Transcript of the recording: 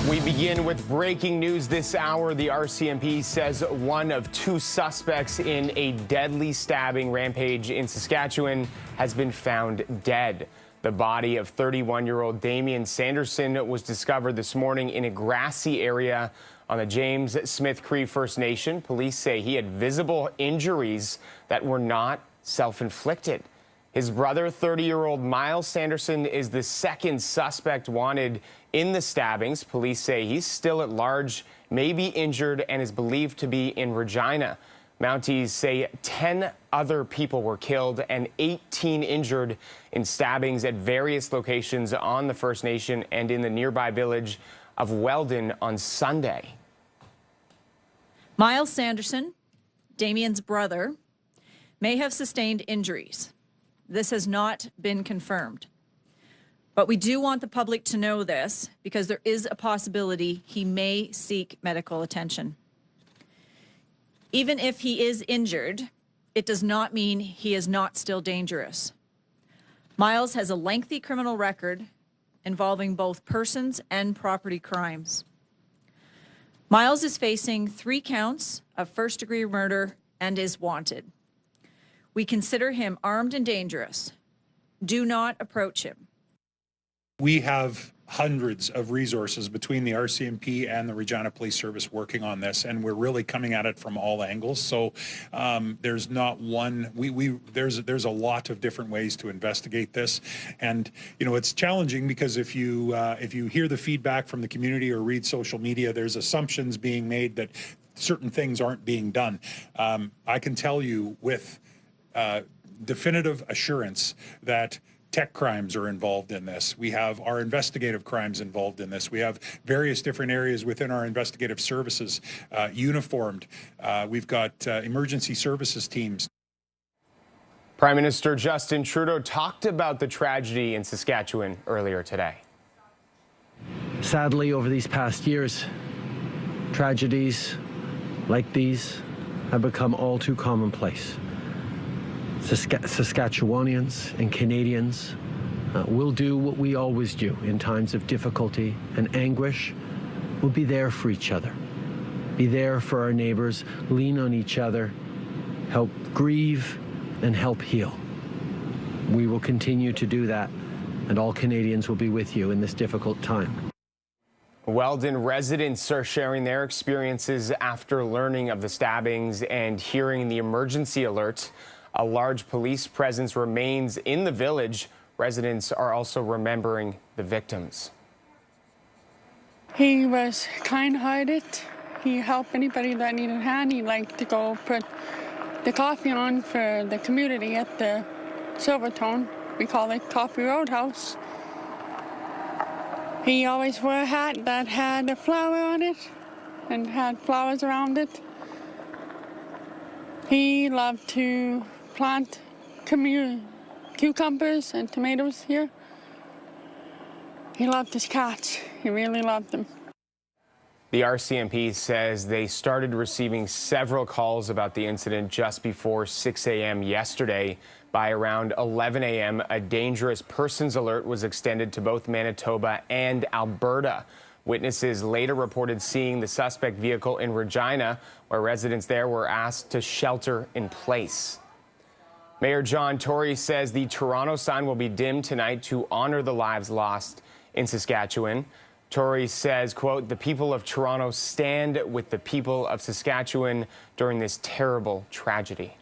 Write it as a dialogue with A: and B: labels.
A: We begin with breaking news this hour. The RCMP says one of two suspects in a deadly stabbing rampage in Saskatchewan has been found dead. The body of 31-year-old Damian Sanderson was discovered this morning in a grassy area on the James Smith Cree First Nation. Police say he had visible injuries that were not self-inflicted. His brother, 30-year-old Miles Sanderson, is the second suspect wanted in the stabbings. Police say he's still at large, may be injured, and is believed to be in Regina. Mounties say 10 other people were killed and 18 injured in stabbings at various locations on the First Nation and in the nearby village of Weldon on Sunday.
B: Miles Sanderson, Damian's brother, may have sustained injuries. This has not been confirmed. But we do want the public to know this because there is a possibility he may seek medical attention. Even if he is injured, it does not mean he is not still dangerous. Miles has a lengthy criminal record involving both persons and property crimes. Miles is facing 3 counts of first-degree murder and is wanted. We consider him armed and dangerous. Do not approach him.
C: We have hundreds of resources between the RCMP and the Regina Police Service working on this, and we're really coming at it from all angles. So there's not one. There's a lot of different ways to investigate this, and you know it's challenging because if you hear the feedback from the community or read social media, there's assumptions being made that certain things aren't being done. I can tell you with definitive assurance that tech crimes are involved in this. We have our investigative crimes involved in this. We have various different areas within our investigative services uniformed. We've got emergency services teams.
A: Prime Minister Justin Trudeau talked about the tragedy in Saskatchewan earlier today.
D: Sadly, over these past years, tragedies like these have become all too commonplace. Saskatchewanians and Canadians will do what we always do in times of difficulty and anguish. We'll be there for each other, be there for our neighbors, lean on each other, help grieve and help heal. We will continue to do that, and all Canadians will be with you in this difficult time.
A: Weldon residents are sharing their experiences after learning of the stabbings and hearing the emergency alert. A large police presence remains in the village. Residents are also remembering the victims.
E: He was kind-hearted. He helped anybody that needed a hand. He liked to go put the coffee on for the community at the Silvertone. We call it Coffee Roadhouse. He always wore a hat that had a flower on it and had flowers around it. He loved to plant cucumbers and tomatoes here. He loved his cats. He really loved them.
A: The RCMP says they started receiving several calls about the incident just before 6 a.m. yesterday. By around 11 a.m., a dangerous persons alert was extended to both Manitoba and Alberta. Witnesses later reported seeing the suspect vehicle in Regina, where residents there were asked to shelter in place. Mayor John Tory says the Toronto sign will be dimmed tonight to honor the lives lost in Saskatchewan. Tory says, quote, "The people of Toronto stand with the people of Saskatchewan during this terrible tragedy."